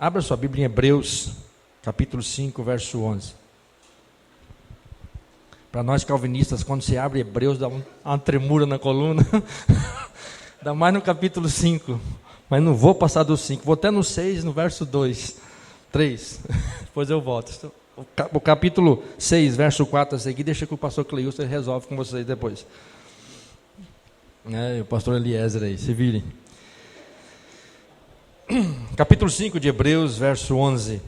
Abra sua Bíblia em Hebreus, capítulo 5, verso 11. Para nós calvinistas, quando se abre Hebreus, dá uma tremura na coluna. Dá mais no capítulo 5. Mas não vou passar do 5. Vou até no 6, no verso 2. 3. Depois eu volto. O capítulo 6, verso 4 a seguir, deixa que o pastor Cleilson resolve com vocês depois. O pastor Eliezer aí, se virem. Capítulo 5 de Hebreus, verso 11.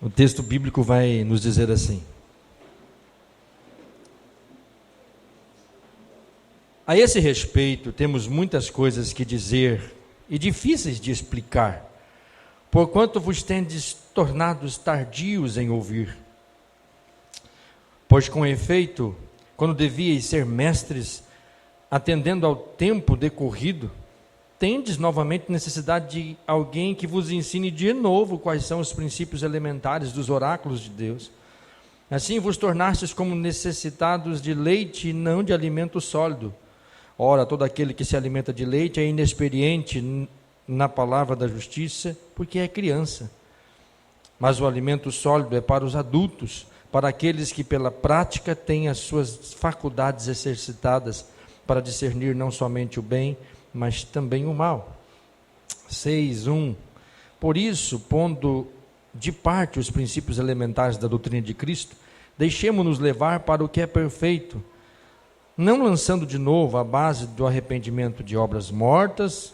O texto bíblico vai nos dizer assim: a esse respeito, temos muitas coisas que dizer e difíceis de explicar, porquanto vos tendes tornados tardios em ouvir. Pois com efeito, quando devíeis ser mestres, atendendo ao tempo decorrido, tendes novamente necessidade de alguém que vos ensine de novo quais são os princípios elementares dos oráculos de Deus. Assim vos tornastes como necessitados de leite e não de alimento sólido. Ora, todo aquele que se alimenta de leite é inexperiente na palavra da justiça, porque é criança. Mas o alimento sólido é para os adultos, para aqueles que pela prática têm as suas faculdades exercitadas para discernir não somente o bem, mas também o mal. 6:1. Por isso, pondo de parte os princípios elementares da doutrina de Cristo, deixemo-nos levar para o que é perfeito, não lançando de novo a base do arrependimento de obras mortas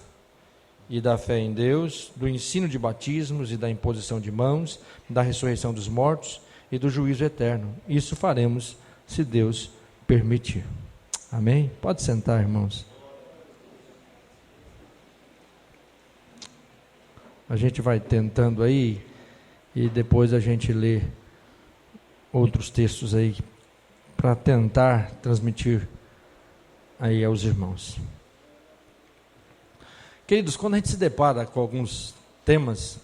e da fé em Deus, do ensino de batismos e da imposição de mãos, da ressurreição dos mortos e do juízo eterno. Isso faremos, se Deus permitir. Amém? Pode sentar, irmãos. A gente vai tentando aí e depois a gente lê outros textos aí para tentar transmitir aí aos irmãos. Queridos, quando a gente se depara com alguns temas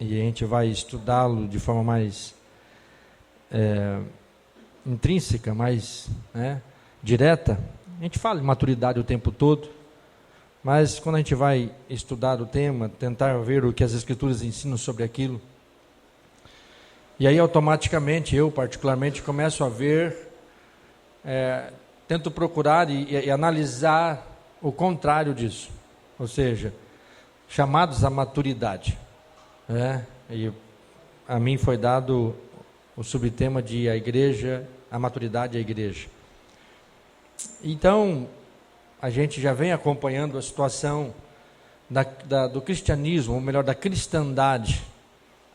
e a gente vai estudá-lo de forma mais intrínseca, mais direta, a gente fala de maturidade o tempo todo, mas quando a gente vai estudar o tema, tentar ver o que as Escrituras ensinam sobre aquilo, e aí automaticamente, eu particularmente, começo a ver, tento procurar e analisar o contrário disso, ou seja, chamados à maturidade. E a mim foi dado o subtema de a maturidade e a igreja. Então, a gente já vem acompanhando a situação do cristianismo, ou melhor, da cristandade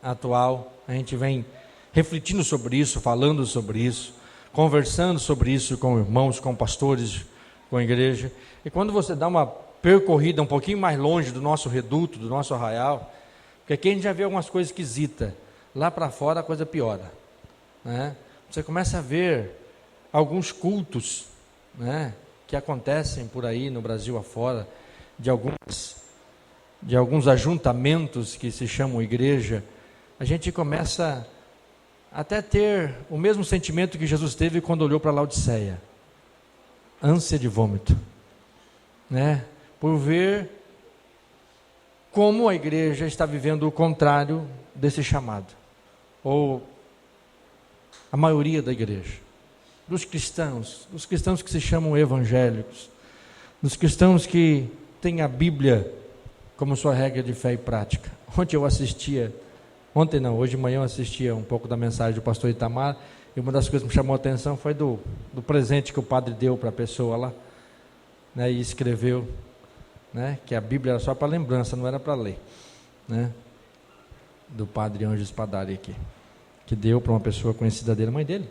atual. A gente vem refletindo sobre isso, falando sobre isso, conversando sobre isso com irmãos, com pastores, com a igreja. E quando você dá uma percorrida um pouquinho mais longe do nosso reduto, do nosso arraial, porque aqui a gente já vê algumas coisas esquisitas, lá para fora a coisa piora. Você começa a ver alguns cultos, que acontecem por aí no Brasil afora, de alguns ajuntamentos que se chamam igreja. A gente começa até ter o mesmo sentimento que Jesus teve quando olhou para Laodiceia, ânsia de vômito, por ver como a igreja está vivendo o contrário desse chamado, ou a maioria da igreja, dos cristãos que se chamam evangélicos, dos cristãos que têm a Bíblia como sua regra de fé e prática. Hoje de manhã eu assistia um pouco da mensagem do pastor Itamar, e uma das coisas que me chamou a atenção foi do presente que o padre deu para a pessoa lá, e escreveu, que a Bíblia era só para lembrança, não era para ler, do padre Anjo Espadari aqui, que deu para uma pessoa conhecida dele, mãe dele,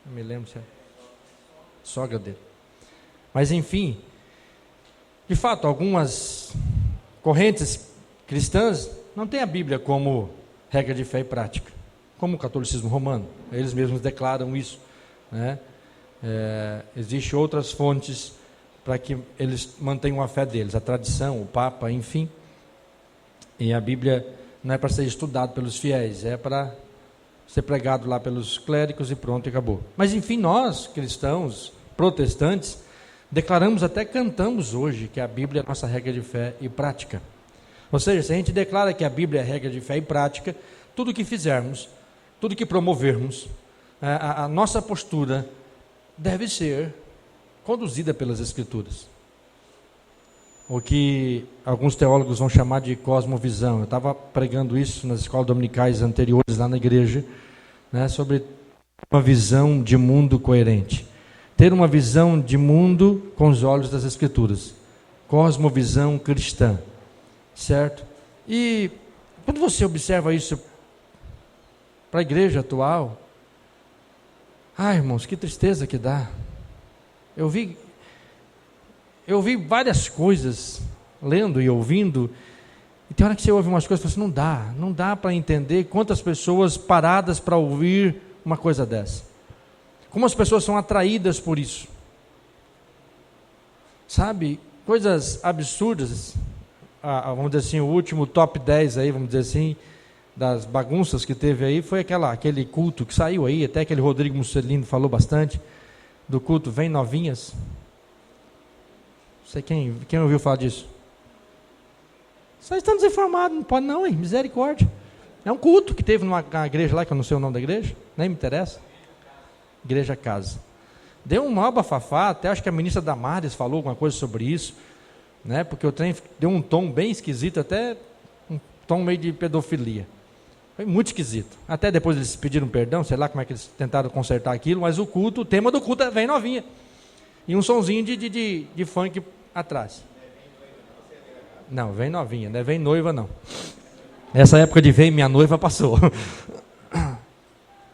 não me lembro se é sogra dele, mas enfim, de fato, algumas correntes cristãs não têm a Bíblia como regra de fé e prática, como o catolicismo romano, eles mesmos declaram isso, existem outras fontes para que eles mantenham a fé deles, a tradição, o Papa, enfim, e a Bíblia não é para ser estudado pelos fiéis, é para ser pregado lá pelos clérigos e pronto, e acabou. Mas enfim, nós, cristãos, protestantes, declaramos, até cantamos hoje, que a Bíblia é a nossa regra de fé e prática. Ou seja, se a gente declara que a Bíblia é a regra de fé e prática, tudo que fizermos, tudo que promovermos, a nossa postura deve ser conduzida pelas Escrituras. O que alguns teólogos vão chamar de cosmovisão. Eu estava pregando isso nas escolas dominicais anteriores lá na igreja, né, sobre uma visão de mundo coerente. Ter uma visão de mundo com os olhos das Escrituras. Cosmovisão cristã. Certo? E quando você observa isso para a igreja atual, irmãos, que tristeza que dá. Eu vi várias coisas, lendo e ouvindo, e tem hora que você ouve umas coisas e fala assim, não dá para entender quantas pessoas paradas para ouvir uma coisa dessa. Como as pessoas são atraídas por isso. Sabe, coisas absurdas. Vamos dizer assim, o último top 10 aí, vamos dizer assim, das bagunças que teve aí, foi aquele culto que saiu aí, até aquele Rodrigo Mussolini falou bastante, do culto Vem Novinhas. Não sei quem ouviu falar disso. Vocês estão desinformados, não pode não, hein? Misericórdia. É um culto que teve numa igreja lá, que eu não sei o nome da igreja, nem me interessa. Igreja Casa. Deu um maior bafafá, até acho que a ministra Damares falou alguma coisa sobre isso, né? Porque o trem deu um tom bem esquisito, até um tom meio de pedofilia. Foi muito esquisito. Até depois eles pediram perdão, sei lá como é que eles tentaram consertar aquilo, mas o tema do culto é Vem Novinha. E um sonzinho de funk atrás. Não, Vem Novinha, não é Vem Noiva não. Essa época de Vem Minha Noiva passou.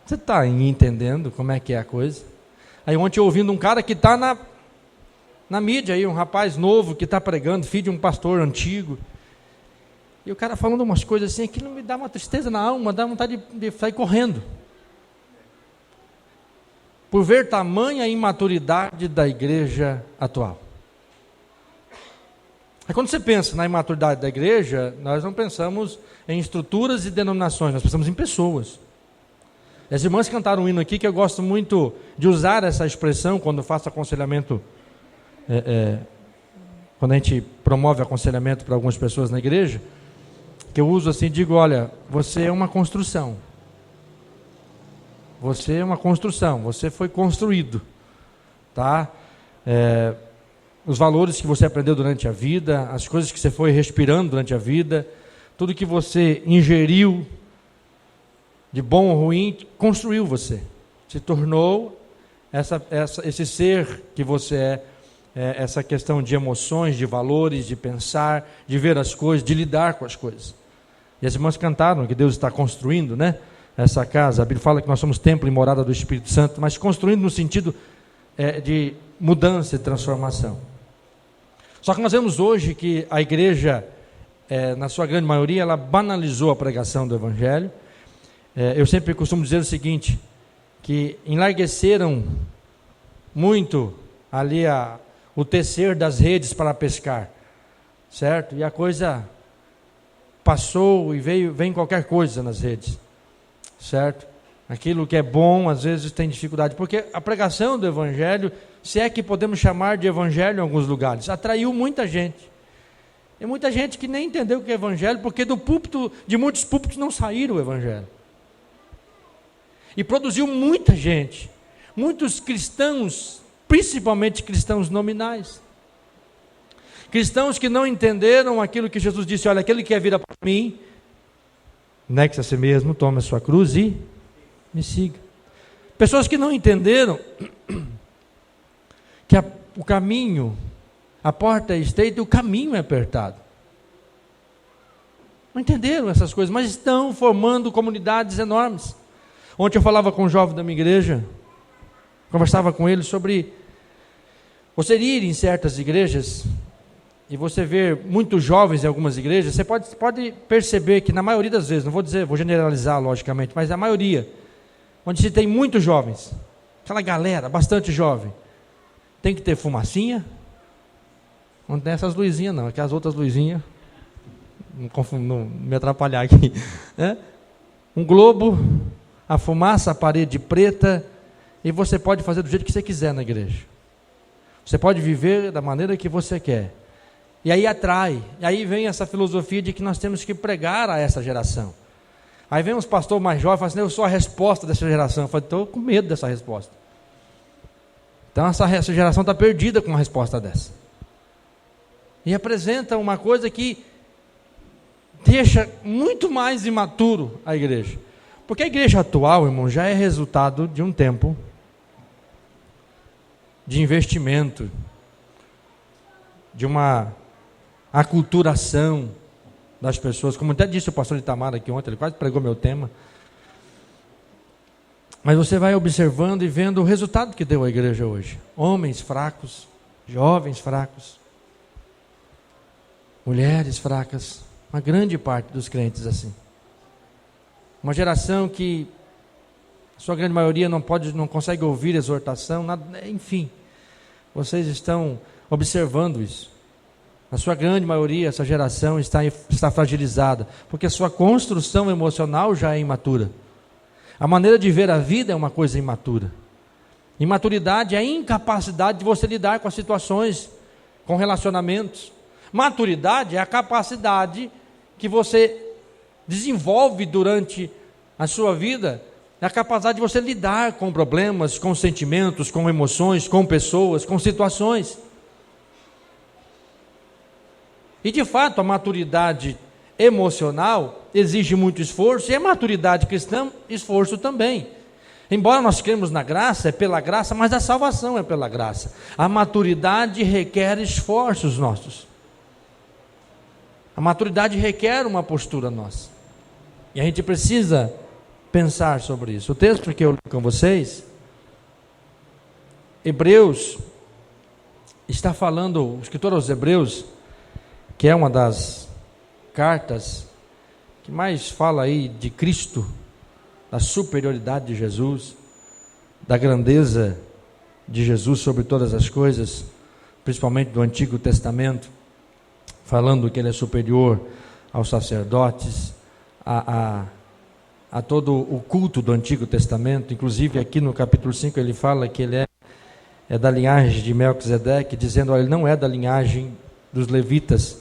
Você está entendendo como é que é a coisa? Aí ontem ouvindo um cara que está na mídia aí, um rapaz novo que está pregando, filho de um pastor antigo, e o cara falando umas coisas assim, que não me dá uma tristeza na alma, dá vontade de sair correndo, por ver tamanha imaturidade da igreja atual. Aí quando você pensa na imaturidade da igreja, nós não pensamos em estruturas e denominações, nós pensamos em pessoas. As irmãs cantaram um hino aqui que eu gosto muito de usar essa expressão quando faço aconselhamento, quando a gente promove aconselhamento para algumas pessoas na igreja, que eu uso assim, digo, olha, você é uma construção. Você é uma construção, você foi construído, tá? Os valores que você aprendeu durante a vida, as coisas que você foi respirando durante a vida, tudo que você ingeriu, de bom ou ruim, construiu você. Se tornou esse ser que você é. Essa questão de emoções, de valores, de pensar, de ver as coisas, de lidar com as coisas. E as irmãs cantaram que Deus está construindo, né? Essa casa. A Bíblia fala que nós somos templo e morada do Espírito Santo, mas construindo no sentido de mudança e transformação. Só que nós vemos hoje que a igreja, na sua grande maioria, ela banalizou a pregação do Evangelho. Eu sempre costumo dizer o seguinte, que enlargueceram muito ali o tecer das redes para pescar, certo? E a coisa passou e vem qualquer coisa nas redes, certo? Aquilo que é bom, às vezes tem dificuldade, porque a pregação do Evangelho, se é que podemos chamar de Evangelho em alguns lugares, atraiu muita gente. E muita gente que nem entendeu o que é Evangelho, porque de muitos púlpitos não saíram o Evangelho. E produziu muita gente, muitos cristãos, principalmente cristãos nominais. Cristãos que não entenderam aquilo que Jesus disse, olha, aquele que quer vir após mim, negue-se a si mesmo, tome a sua cruz e me siga. Pessoas que não entenderam que o caminho, a porta é estreita e o caminho é apertado. Não entenderam essas coisas, mas estão formando comunidades enormes. Ontem eu falava com um jovem da minha igreja, conversava com ele sobre você ir em certas igrejas e você ver muitos jovens em algumas igrejas, você pode perceber que na maioria das vezes, não vou dizer, vou generalizar logicamente, mas a maioria, onde se tem muitos jovens, aquela galera, bastante jovem, tem que ter fumacinha, não tem essas luzinhas não, aquelas outras luzinhas, não me atrapalhar aqui, né? Um globo, a fumaça, a parede preta, e você pode fazer do jeito que você quiser na igreja. Você pode viver da maneira que você quer. E aí atrai. E aí vem essa filosofia de que nós temos que pregar a essa geração. Aí vem uns pastores mais jovens e falam assim: eu sou a resposta dessa geração. Eu falo: estou com medo dessa resposta. Então essa geração está perdida com uma resposta dessa. E apresenta uma coisa que deixa muito mais imaturo a igreja. Porque a igreja atual, irmão, já é resultado de um tempo de investimento, de uma aculturação das pessoas, como até disse o pastor Itamar aqui ontem, ele quase pregou meu tema. Mas você vai observando e vendo o resultado que deu a igreja hoje. Homens fracos, jovens fracos, mulheres fracas, uma grande parte dos crentes assim. Uma geração que, a sua grande maioria, não consegue ouvir exortação, nada, enfim. Vocês estão observando isso. Na sua grande maioria, essa geração está fragilizada, porque a sua construção emocional já é imatura. A maneira de ver a vida é uma coisa imatura. Imaturidade é a incapacidade de você lidar com as situações, com relacionamentos. Maturidade é a capacidade que você desenvolve durante a sua vida, é a capacidade de você lidar com problemas, com sentimentos, com emoções, com pessoas, com situações. E de fato a maturidade emocional exige muito esforço, e a maturidade cristã, esforço também. Embora nós cremos na graça, é pela graça, mas a salvação é pela graça. A maturidade requer esforços nossos. A maturidade requer uma postura nossa. E a gente precisa pensar sobre isso. O texto que eu li com vocês, Hebreus, está falando, o escritor aos Hebreus, que é uma das cartas que mais fala aí de Cristo, da superioridade de Jesus, da grandeza de Jesus sobre todas as coisas, principalmente do Antigo Testamento, falando que ele é superior aos sacerdotes, a todo o culto do Antigo Testamento. Inclusive aqui no capítulo 5 ele fala que ele é da linhagem de Melquisedeque, dizendo: olha, ele não é da linhagem dos levitas,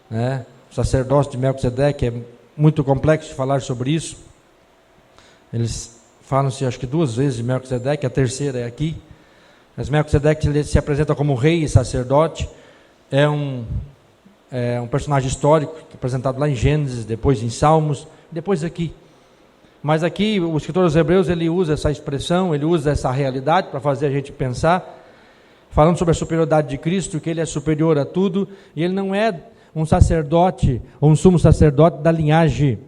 né? O sacerdócio de Melquisedeque é muito complexo de falar sobre isso. Eles falam-se acho que 2 vezes de Melquisedeque, a terceira é aqui. Mas Melquisedeque ele se apresenta como rei e sacerdote, é um personagem histórico, apresentado lá em Gênesis, depois em Salmos, depois aqui. Mas aqui o escritor dos Hebreus, ele usa essa expressão, ele usa essa realidade para fazer a gente pensar, falando sobre a superioridade de Cristo, que ele é superior a tudo, e ele não é um sacerdote, ou um sumo sacerdote da linhagem,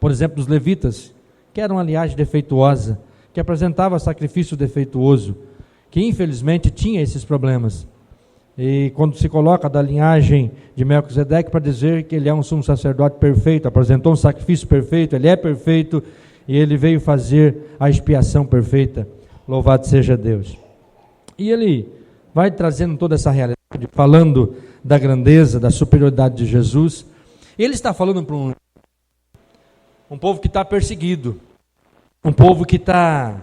por exemplo, dos levitas, que era uma linhagem defeituosa, que apresentava sacrifício defeituoso, que infelizmente tinha esses problemas. E quando se coloca da linhagem de Melquisedeque para dizer que ele é um sumo sacerdote perfeito, apresentou um sacrifício perfeito, ele é perfeito e ele veio fazer a expiação perfeita. Louvado seja Deus. E ele vai trazendo toda essa realidade, falando da grandeza, da superioridade de Jesus. Ele está falando para um povo que está perseguido, um povo que está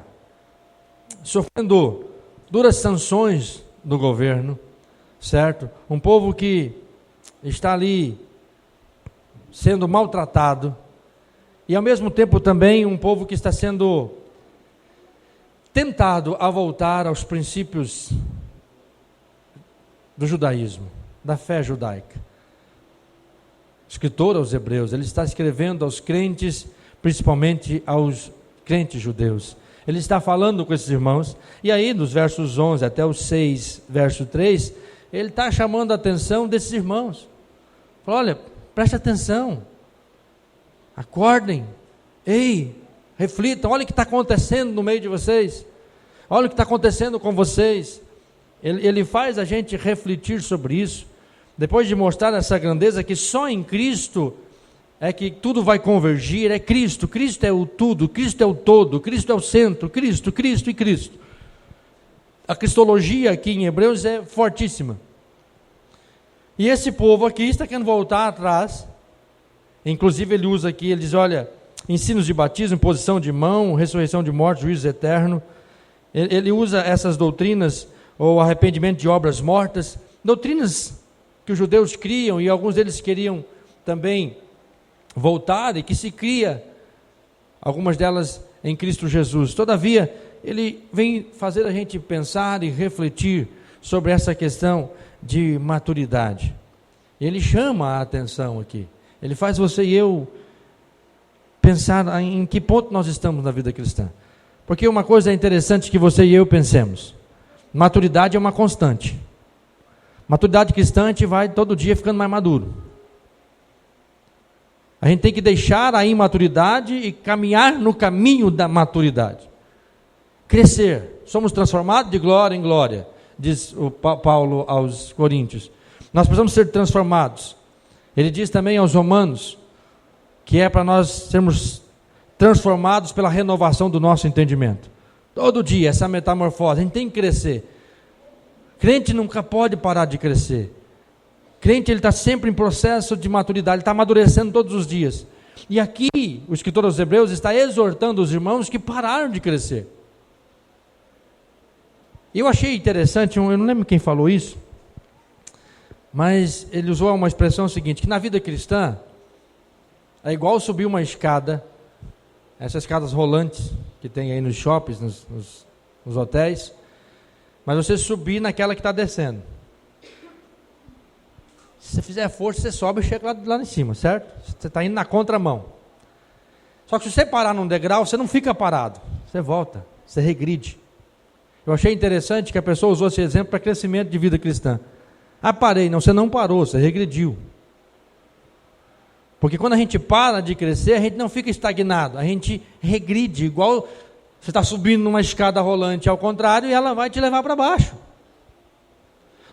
sofrendo duras sanções do governo, certo? Um povo que está ali sendo maltratado, e ao mesmo tempo também um povo que está sendo tentado a voltar aos princípios do judaísmo, da fé judaica. O escritor aos Hebreus, ele está escrevendo aos crentes, principalmente aos crentes judeus. Ele está falando com esses irmãos, e aí nos versos 11 até os 6, verso 3, ele está chamando a atenção desses irmãos. Fala: olha, preste atenção, acordem, ei, reflitam, olha o que está acontecendo no meio de vocês, olha o que está acontecendo com vocês. Ele faz a gente refletir sobre isso, depois de mostrar essa grandeza que só em Cristo é que tudo vai convergir. É Cristo, Cristo é o tudo, Cristo é o todo, Cristo é o centro, Cristo, Cristo e Cristo. A cristologia aqui em Hebreus é fortíssima. E esse povo aqui está querendo voltar atrás. Inclusive ele usa aqui, ele diz: olha, ensinos de batismo, imposição de mão, ressurreição de mortos, juízo eterno. Ele usa essas doutrinas ou arrependimento de obras mortas, doutrinas que os judeus criam, e alguns deles queriam também voltar, e que se cria, algumas delas em Cristo Jesus. Todavia, ele vem fazer a gente pensar e refletir sobre essa questão de maturidade. Ele chama a atenção aqui. Ele faz você e eu pensar em que ponto nós estamos na vida cristã. Porque uma coisa interessante que você e eu pensemos: maturidade é uma constante. Maturidade cristã, a gente vai todo dia ficando mais maduro. A gente tem que deixar a imaturidade e caminhar no caminho da maturidade. Crescer. Somos transformados de glória em glória, diz o Paulo aos Coríntios. Nós precisamos ser transformados. Ele diz também aos Romanos que é para nós sermos transformados pela renovação do nosso entendimento. Todo dia, essa metamorfose, a gente tem que crescer. Crente nunca pode parar de crescer. Crente, ele está sempre em processo de maturidade, ele está amadurecendo todos os dias. E aqui, o escritor aos Hebreus está exortando os irmãos que pararam de crescer. Eu achei interessante, eu não lembro quem falou isso, mas ele usou uma expressão seguinte, que na vida cristã, é igual subir uma escada, essas escadas rolantes que tem aí nos shoppings, nos hotéis, mas você subir naquela que está descendo. Se você fizer força, você sobe e chega lá em cima, certo? Você está indo na contramão. Só que se você parar num degrau, você não fica parado, você volta, você regride. Eu achei interessante que a pessoa usou esse exemplo para crescimento de vida cristã. Ah, parei. Não, você não parou, você regrediu. Porque quando a gente para de crescer, a gente não fica estagnado, a gente regride, igual você está subindo numa escada rolante ao contrário, e ela vai te levar para baixo.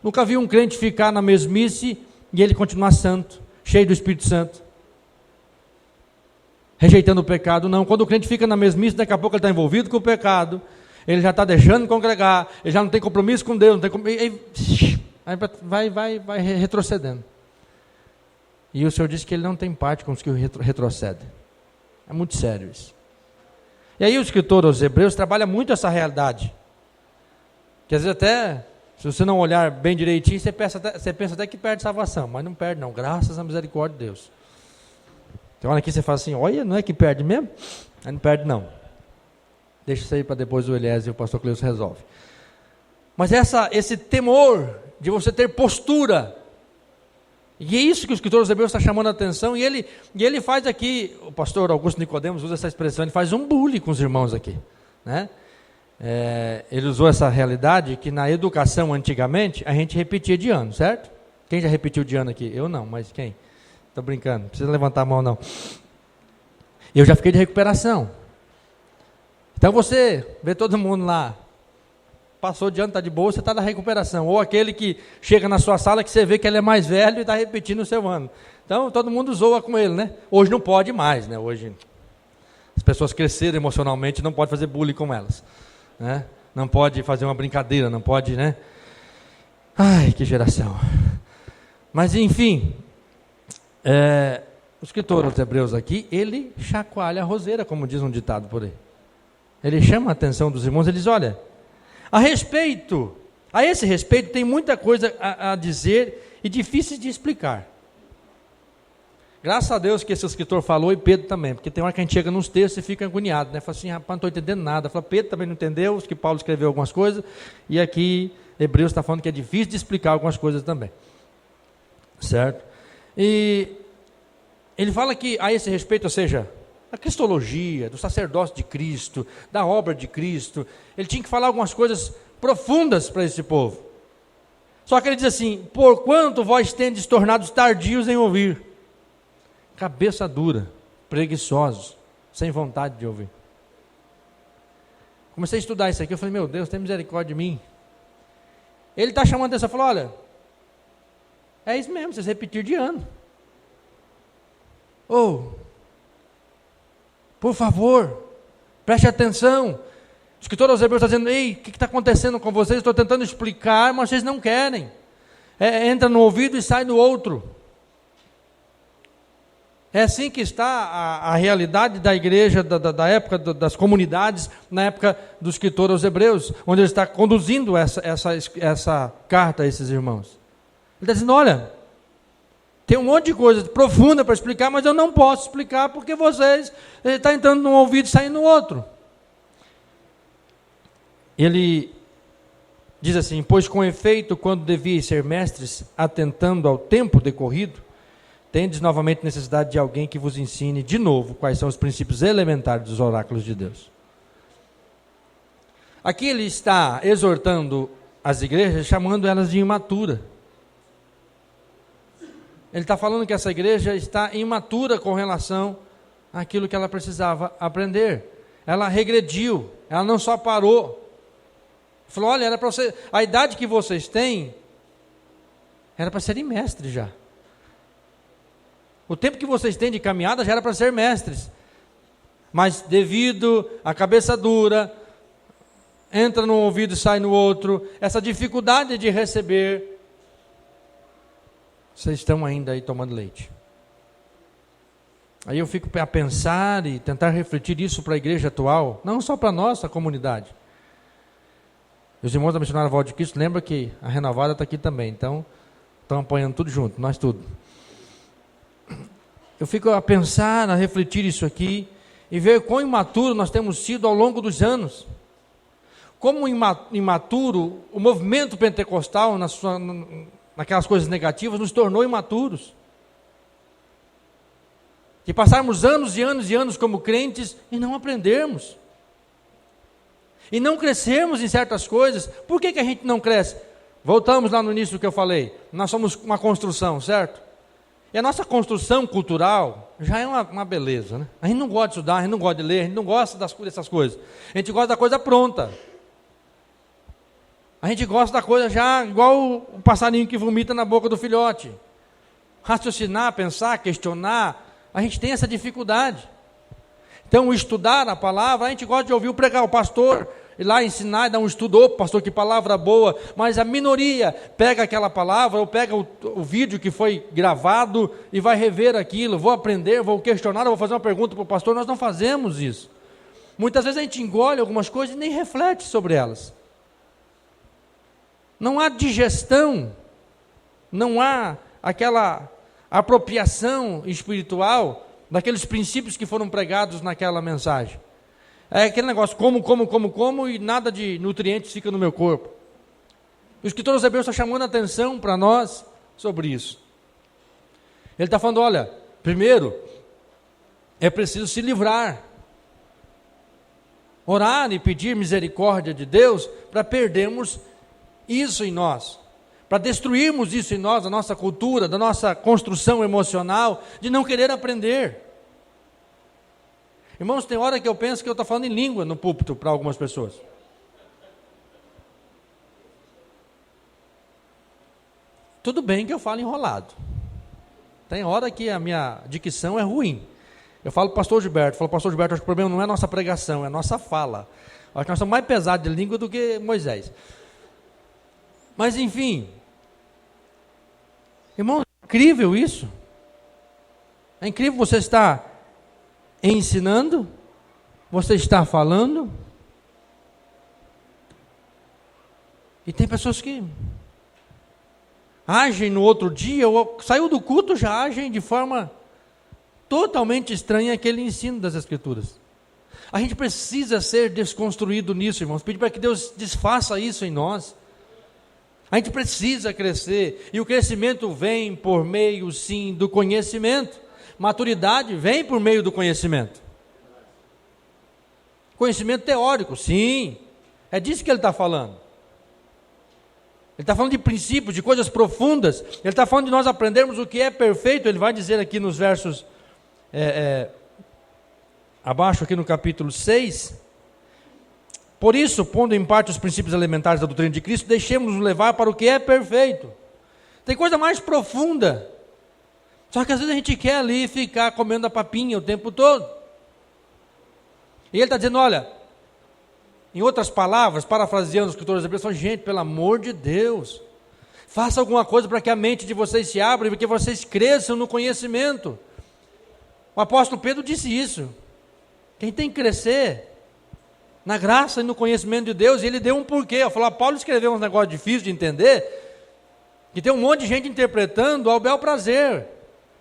Nunca vi um crente ficar na mesmice e ele continuar santo, cheio do Espírito Santo, rejeitando o pecado. Não, quando o crente fica na mesmice, daqui a pouco ele está envolvido com o pecado, ele já está deixando de congregar, ele já não tem compromisso com Deus, vai retrocedendo. E o Senhor disse que ele não tem parte com os que retrocedem. É muito sério isso. E aí o escritor aos Hebreus trabalha muito essa realidade. Que às vezes até, se você não olhar bem direitinho, você pensa até que perde salvação. Mas não perde não, graças à misericórdia de Deus. Então olha aqui, você fala assim, olha, não é que perde mesmo? Aí não perde não. Deixa isso aí para depois o Elias e o pastor Cleus resolve. Mas esse temor de você ter postura, e é isso que o escritor dos Hebreus está chamando a atenção, e ele faz aqui, o pastor Augusto Nicodemos usa essa expressão, ele faz um bullying com os irmãos aqui, né? Ele usou essa realidade que na educação antigamente a gente repetia de ano, certo? Quem já repetiu de ano aqui? Eu não, mas quem? Estou brincando, não precisa levantar a mão não. Eu já fiquei de recuperação. Então você vê todo mundo lá, passou de ano, está de boa, você está na recuperação. Ou aquele que chega na sua sala que você vê que ele é mais velho e está repetindo o seu ano. Então todo mundo zoa com ele, né? Hoje não pode mais, né? Hoje as pessoas cresceram emocionalmente, não pode fazer bullying com elas, né? Não pode fazer uma brincadeira, não pode, né? Ai, que geração. Mas enfim, o escritor dos Hebreus aqui, ele chacoalha a roseira, como diz um ditado por aí. Ele chama a atenção dos irmãos, ele diz, olha, a esse respeito tem muita coisa a dizer e difícil de explicar. Graças a Deus que esse escritor falou e Pedro também, porque tem hora que a gente chega nos textos e fica agoniado, né? Fala assim, rapaz, não estou entendendo nada. Fala, Pedro também não entendeu, que Paulo escreveu algumas coisas, e aqui Hebreus está falando que é difícil de explicar algumas coisas também. Certo? E ele fala que a esse respeito, ou seja, da cristologia, do sacerdócio de Cristo, da obra de Cristo, ele tinha que falar algumas coisas profundas para esse povo. Só que ele diz assim, porquanto vós tendes tornados tardios em ouvir, cabeça dura, preguiçosos, sem vontade de ouvir. Comecei a estudar isso aqui, eu falei, meu Deus, tem misericórdia de mim. Ele está chamando a atenção, falou, olha, é isso mesmo, vocês repetiram de ano. Por favor, preste atenção. O escritor aos Hebreus está dizendo, ei, o que está acontecendo com vocês? Estou tentando explicar, mas vocês não querem. Entra no ouvido e sai do outro. É assim que está a realidade da igreja, da época das comunidades, na época do escritor aos Hebreus, onde ele está conduzindo essa carta a esses irmãos. Ele está dizendo, olha, tem um monte de coisa profunda para explicar, mas eu não posso explicar porque vocês estão entrando num ouvido e saindo no outro. Ele diz assim, pois com efeito, quando deviam ser mestres, atentando ao tempo decorrido, tendes novamente necessidade de alguém que vos ensine de novo quais são os princípios elementares dos oráculos de Deus. Aqui ele está exortando as igrejas, chamando elas de imatura. Ele está falando que essa igreja está imatura com relação àquilo que ela precisava aprender. Ela regrediu, ela não só parou. Falou, olha, era para você, a idade que vocês têm, era para serem mestres já. O tempo que vocês têm de caminhada já era para ser mestres. Mas devido à cabeça dura, entra num ouvido e sai no outro, essa dificuldade de receber, vocês estão ainda aí tomando leite. Aí eu fico a pensar e tentar refletir isso para a igreja atual, não só para a nossa comunidade. Os irmãos da Missionária Voz de Cristo, lembra que a Renovada está aqui também, então estão apoiando tudo junto, nós tudo. Eu fico a pensar, a refletir isso aqui, e ver quão imaturo nós temos sido ao longo dos anos. Como imaturo, o movimento pentecostal, naquelas coisas negativas, nos tornou imaturos. De passarmos anos e anos e anos como crentes e não aprendermos. E não crescermos em certas coisas. Por que a gente não cresce? Voltamos lá no início do que eu falei. Nós somos uma construção, certo? E a nossa construção cultural já é uma beleza, né? A gente não gosta de estudar, a gente não gosta de ler, a gente não gosta dessas coisas. A gente gosta da coisa pronta. A gente gosta da coisa já igual o passarinho que vomita na boca do filhote. Raciocinar, pensar, questionar, a gente tem essa dificuldade. Então, estudar a palavra, a gente gosta de ouvir o pregar, o pastor ir lá ensinar e dar um estudo, ô pastor, que palavra boa, mas a minoria pega aquela palavra, ou pega o vídeo que foi gravado e vai rever aquilo, vou aprender, vou questionar, vou fazer uma pergunta para o pastor. Nós não fazemos isso. Muitas vezes a gente engole algumas coisas e nem reflete sobre elas. Não há digestão, não há aquela apropriação espiritual daqueles princípios que foram pregados naquela mensagem. É aquele negócio, como, e nada de nutrientes fica no meu corpo. O escritor aos Hebreus está chamando a atenção para nós sobre isso. Ele está falando, olha, primeiro, é preciso se livrar. Orar e pedir misericórdia de Deus para perdermos isso em nós. Para destruirmos isso em nós, da nossa cultura, da nossa construção emocional, de não querer aprender. Irmãos, tem hora que eu penso que eu estou falando em língua no púlpito para algumas pessoas. Tudo bem que eu falo enrolado. Tem hora que a minha dicção é ruim. Eu falo para o pastor Gilberto, pastor Gilberto, acho que o problema não é a nossa pregação, é a nossa fala. Acho que nós somos mais pesados de língua do que Moisés. Mas enfim, irmão, é incrível isso. É incrível você estar ensinando, você está falando, e tem pessoas que agem no outro dia, ou saiu do culto, já agem de forma totalmente estranha àquele ensino das Escrituras. A gente precisa ser desconstruído nisso, irmãos, pedir para que Deus desfaça isso em nós. A gente precisa crescer, e o crescimento vem por meio, sim, do conhecimento. Maturidade vem por meio do conhecimento. Conhecimento teórico, sim. É disso que ele está falando. Ele está falando de princípios, de coisas profundas. Ele está falando de nós aprendermos o que é perfeito. Ele vai dizer aqui nos versos abaixo, aqui no capítulo 6. Por isso, pondo em parte os princípios elementares da doutrina de Cristo, deixemos-nos levar para o que é perfeito. Tem coisa mais profunda. Só que às vezes a gente quer ali ficar comendo a papinha o tempo todo. E ele está dizendo, olha, em outras palavras, parafraseando os escritores hebreus, falando, gente, pelo amor de Deus, faça alguma coisa para que a mente de vocês se abra e para que vocês cresçam no conhecimento. O apóstolo Pedro disse isso. Quem tem que crescer na graça e no conhecimento de Deus, e ele deu um porquê. Eu falei, Paulo escreveu uns negócios difíceis de entender, que tem um monte de gente interpretando ao bel prazer,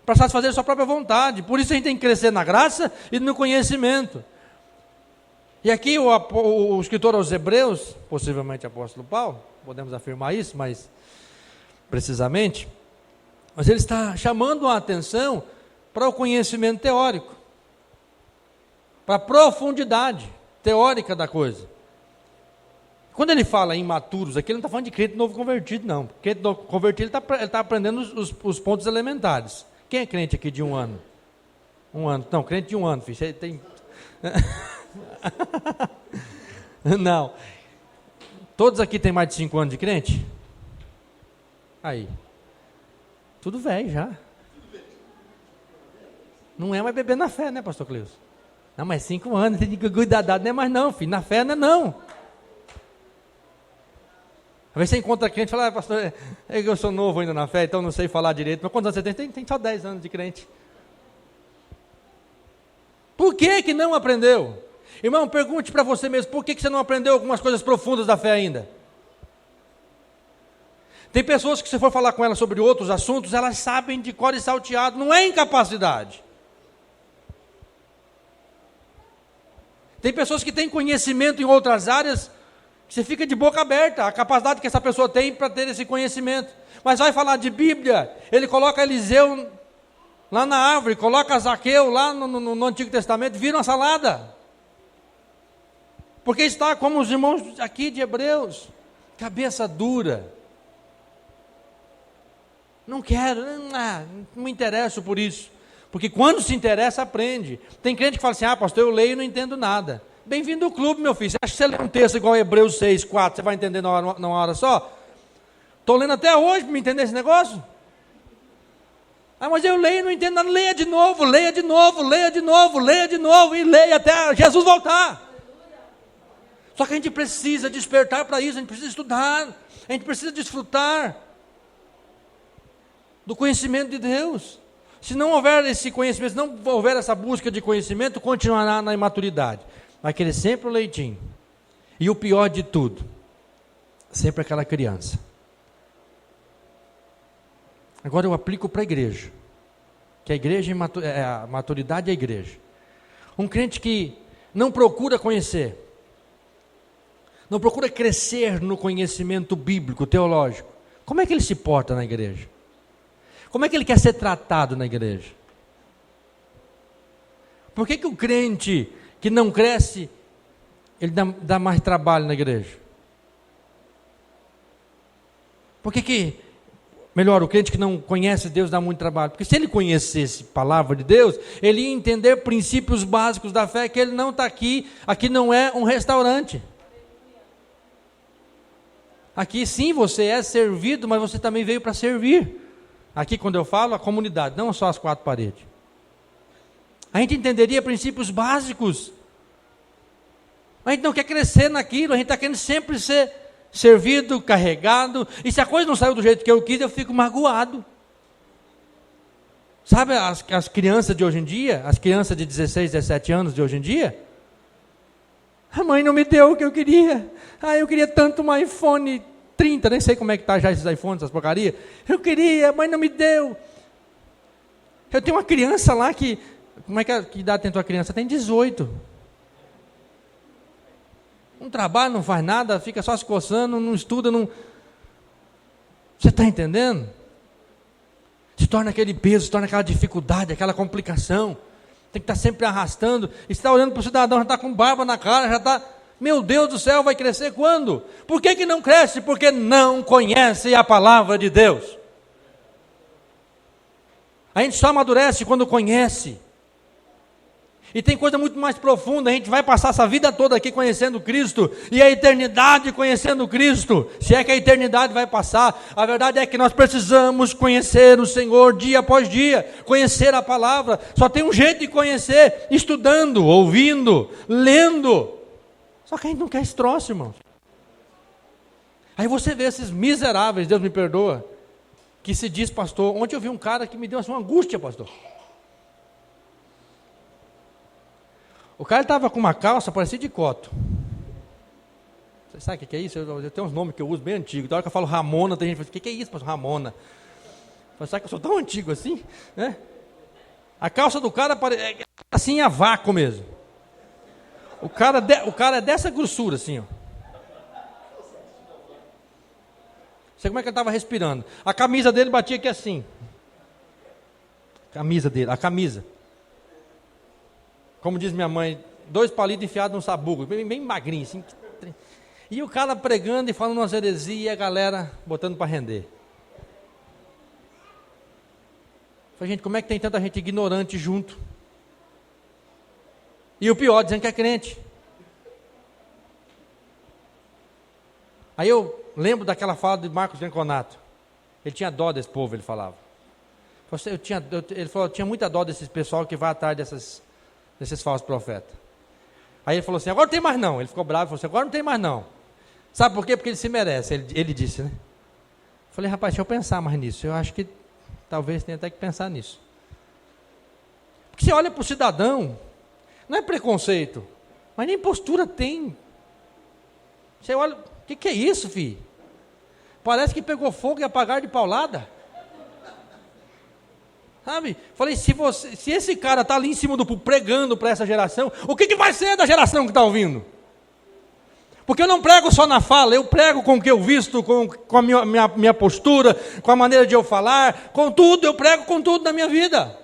para satisfazer a sua própria vontade. Por isso a gente tem que crescer na graça e no conhecimento. E aqui o escritor aos Hebreus, possivelmente apóstolo Paulo, podemos afirmar isso, mas precisamente, mas ele está chamando a atenção para o conhecimento teórico, para a profundidade teórica da coisa. Quando ele fala em imaturos aqui, ele não está falando de crente novo convertido, não. Crente novo convertido, ele está aprendendo os pontos elementares. Quem é crente aqui de 1 ano? 1 ano. Não, crente de 1 ano, filho. Você tem... Não. Todos aqui têm mais de 5 anos de crente? Aí. Tudo velho já. Não é mais beber na fé, né, pastor Cleus? Não, mas 5 anos, tem que cuidar, não é mais não, filho. Na fé não é não. Às vezes você encontra crente e fala, pastor, eu sou novo ainda na fé, então não sei falar direito. Mas quantos anos você tem? Tem só 10 anos de crente. Por que não aprendeu? Irmão, pergunte para você mesmo, por que você não aprendeu algumas coisas profundas da fé ainda? Tem pessoas que se for falar com elas sobre outros assuntos, elas sabem de cor e salteado, não é incapacidade. Tem pessoas que têm conhecimento em outras áreas, que você fica de boca aberta, a capacidade que essa pessoa tem para ter esse conhecimento. Mas vai falar de Bíblia, ele coloca Eliseu lá na árvore, coloca Zaqueu lá no Antigo Testamento, vira uma salada. Porque está como os irmãos aqui de Hebreus, cabeça dura. Não quero, não me interesso por isso. Porque quando se interessa, aprende. Tem crente que fala assim, pastor, eu leio e não entendo nada. Bem-vindo ao clube, meu filho. Você acha que você lê um texto igual Hebreus 6, 4, você vai entender numa hora só? Estou lendo até hoje para me entender esse negócio. Mas eu leio e não entendo nada. Leia de novo, leia de novo, leia de novo, leia de novo e leia até Jesus voltar. Só que a gente precisa despertar para isso, a gente precisa estudar, a gente precisa desfrutar do conhecimento de Deus. Se não houver esse conhecimento, se não houver essa busca de conhecimento, continuará na imaturidade. Vai querer sempre o leitinho. E o pior de tudo, sempre aquela criança. Agora eu aplico para a igreja. Que a igreja, a maturidade é a igreja. Um crente que não procura conhecer, não procura crescer no conhecimento bíblico, teológico, como é que ele se porta na igreja? Como é que ele quer ser tratado na igreja? Por que o crente que não cresce, ele dá mais trabalho na igreja? Por que, melhor, o crente que não conhece Deus dá muito trabalho? Porque se ele conhecesse a palavra de Deus, ele ia entender princípios básicos da fé, que ele não está aqui não é um restaurante. Aqui sim você é servido, mas você também veio para servir. Aqui quando eu falo, a comunidade, não só as 4 paredes. A gente entenderia princípios básicos. A gente não quer crescer naquilo, a gente está querendo sempre ser servido, carregado. E se a coisa não saiu do jeito que eu quis, eu fico magoado. Sabe as crianças de hoje em dia, as crianças de 16, 17 anos de hoje em dia? A mãe não me deu o que eu queria. Eu queria tanto um iPhone 30, nem sei como é que está já esses iPhones, essas porcarias. Eu queria, a mãe não me deu. Eu tenho uma criança lá que idade tem tua criança? Tem 18. Não trabalha, não faz nada, fica só se coçando, não estuda, não... Você está entendendo? Se torna aquele peso, se torna aquela dificuldade, aquela complicação. Tem que estar sempre arrastando. E você está olhando para o cidadão, já está com barba na cara, já está... Meu Deus do céu, vai crescer quando? Por que não cresce? Porque não conhece a palavra de Deus. A gente só amadurece quando conhece. E tem coisa muito mais profunda. A gente vai passar essa vida toda aqui conhecendo Cristo, e a eternidade conhecendo Cristo, se é que a eternidade vai passar. A verdade é que nós precisamos conhecer o Senhor dia após dia, conhecer a palavra. Só tem um jeito de conhecer: estudando, ouvindo, lendo. Só que a gente não quer esse troço, irmãos. Aí você vê esses miseráveis, Deus me perdoa, que se diz pastor. Ontem eu vi um cara que me deu uma angústia, pastor. O cara estava com uma calça parecida de coto. Você sabe o que é isso? Eu tenho uns nomes que eu uso bem antigos. Da hora que eu falo Ramona, tem gente que fala, o que é isso, pastor? Ramona. Você sabe que eu sou tão antigo assim? Né? A calça do cara é assim, a vácuo mesmo. O cara é dessa grossura, assim, ó. Sei como é que ele estava respirando. A camisa dele batia aqui assim. A camisa. Como diz minha mãe, 2 palitos enfiados num sabugo, bem magrinho, assim. E o cara pregando e falando umas heresias e a galera botando para render. Falei, gente, como é que tem tanta gente ignorante junto? E o pior, dizendo que é crente. Aí eu lembro daquela fala de Marcos Venconato. Ele tinha dó desse povo, ele falava. Ele falou, eu tinha muita dó desses pessoal que vai atrás desses falsos profetas. Aí ele falou assim, agora não tem mais não. Ele ficou bravo e falou assim, agora não tem mais não. Sabe por quê? Porque ele se merece, ele disse, né? Eu falei, rapaz, deixa eu pensar mais nisso. Eu acho que talvez tenha até que pensar nisso. Porque você olha para o cidadão, não é preconceito, mas nem postura tem. Você olha, o que é isso, filho? Parece que pegou fogo e apagaram de paulada. Sabe? Falei, se esse cara está ali em cima do púlpito pregando para essa geração, o que vai ser da geração que está ouvindo? Porque eu não prego só na fala, eu prego com o que eu visto, com a minha postura, com a maneira de eu falar, com tudo, eu prego com tudo na minha vida.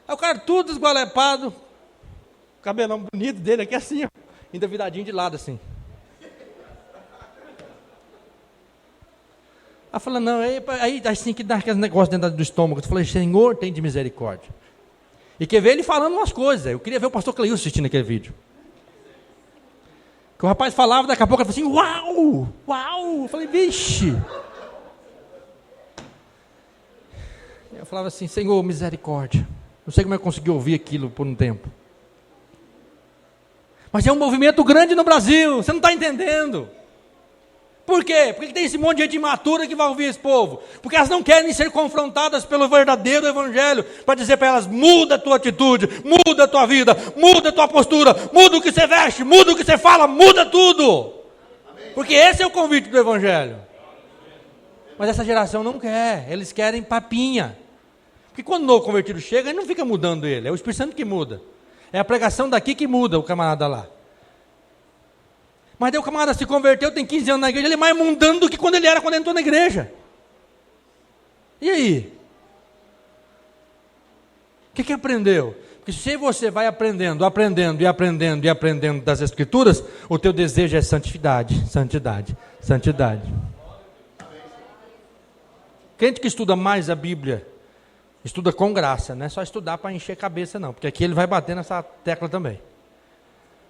Aí o cara tudo esgualepado, o cabelão bonito dele aqui assim, ó, ainda viradinho de lado assim. Aí fala, não, aí assim que dá aquele negócio dentro do estômago. Eu falei, Senhor, tem de misericórdia. E quer ver ele falando umas coisas. Eu queria ver o pastor Cleilson assistindo aquele vídeo. Que o rapaz falava, daqui a pouco ele falou assim, uau, uau. Eu falei, vixe. Eu falava assim, Senhor, misericórdia. Não sei como eu consegui ouvir aquilo por um tempo. Mas é um movimento grande no Brasil, você não está entendendo. Por quê? Porque tem esse monte de gente imatura que vai ouvir esse povo. Porque elas não querem ser confrontadas pelo verdadeiro evangelho, para dizer para elas, muda a tua atitude, muda a tua vida, muda a tua postura, muda o que você veste, muda o que você fala, muda tudo. Porque esse é o convite do evangelho. Mas essa geração não quer, eles querem papinha. Porque quando o novo convertido chega, ele não fica mudando ele, é o Espírito Santo que muda. É a pregação daqui que muda o camarada lá. Mas daí o camarada se converteu, tem 15 anos na igreja, ele é mais mundano do que quando ele entrou na igreja. E aí? O que aprendeu? Porque se você vai aprendendo das Escrituras, o teu desejo é santidade, santidade, santidade. Crente que estuda mais a Bíblia, estuda com graça, não é só estudar para encher a cabeça não, porque aqui ele vai bater nessa tecla também.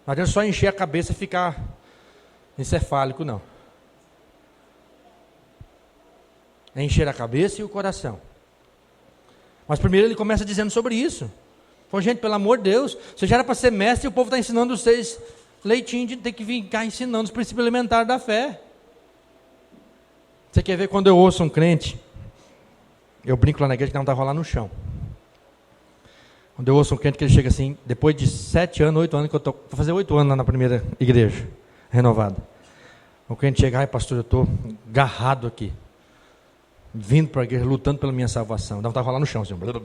Não adianta só encher a cabeça e ficar encefálico, não. É encher a cabeça e o coração. Mas primeiro ele começa dizendo sobre isso. Falou, gente, pelo amor de Deus, você já era para ser mestre e o povo está ensinando vocês leitinho de ter que ficar ensinando os princípios elementares da fé. Você quer ver quando eu ouço um crente, eu brinco lá na igreja que não está rolando no chão. Quando eu ouço um crente que ele chega assim, depois de 7 anos, 8 anos, que eu vou fazer 8 anos lá na primeira igreja renovada. O crente chega, ai pastor, eu estou agarrado aqui, vindo para a igreja, lutando pela minha salvação. Não está rolando no chão, senhor.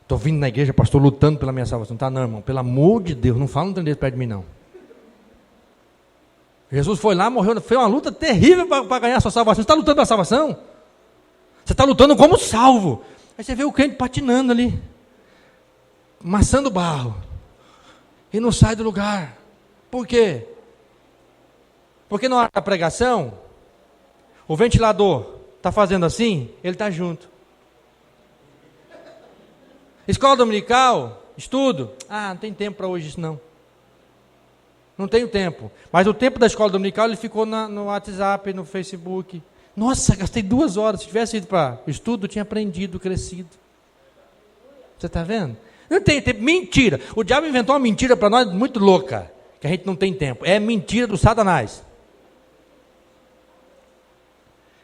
Estou vindo na igreja, pastor, lutando pela minha salvação. Tá, não, irmão, pelo amor de Deus, não fala um trem desse perto de mim, não. Jesus foi lá, morreu, foi uma luta terrível para ganhar a sua salvação. Você está lutando pela salvação? Você está lutando como salvo. Aí você vê o crente patinando ali, amassando barro, e não sai do lugar. Por quê? Porque na hora da pregação, o ventilador está fazendo assim, ele está junto. Escola dominical, estudo. Ah, não tem tempo para hoje isso não. Não tenho tempo. Mas o tempo da escola dominical, ele ficou no WhatsApp, no Facebook. Nossa, gastei 2 horas. Se tivesse ido para o estudo, eu tinha aprendido, crescido. Você está vendo? Não tem tempo. Mentira. O diabo inventou uma mentira para nós muito louca, que a gente não tem tempo. É mentira do Satanás.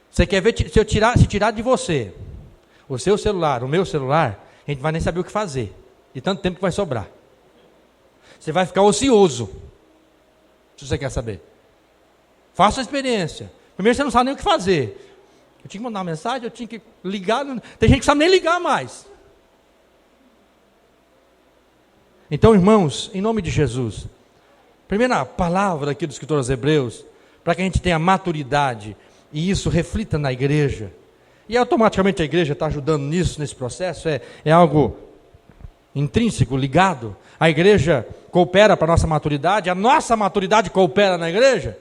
Você quer ver, se tirar de você o seu celular, o meu celular, a gente não vai nem saber o que fazer. e tanto tempo que vai sobrar. Você vai ficar ocioso, se você quer saber. Faça a experiência. Primeiro você não sabe nem o que fazer. Eu tinha que mandar uma mensagem, eu tinha que ligar. Tem gente que sabe nem ligar mais. Então, irmãos, em nome de Jesus, primeira palavra aqui dos escritores hebreus, para que a gente tenha maturidade e isso reflita na igreja. E automaticamente a igreja está ajudando nisso, nesse processo, é algo intrínseco, ligado. A igreja coopera para a nossa maturidade coopera na igreja.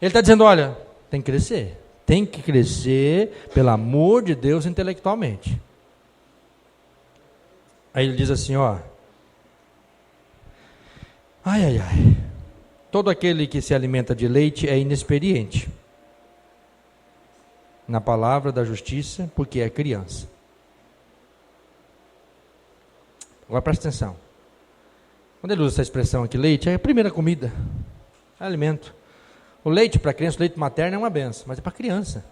Ele está dizendo, olha, tem que crescer, pelo amor de Deus, intelectualmente. Aí ele diz assim, ó, todo aquele que se alimenta de leite é inexperiente na palavra da justiça, porque é criança. Agora presta atenção. Quando ele usa essa expressão aqui, leite, é a primeira comida, é alimento. O leite para criança, o leite materno é uma benção, mas é para criança.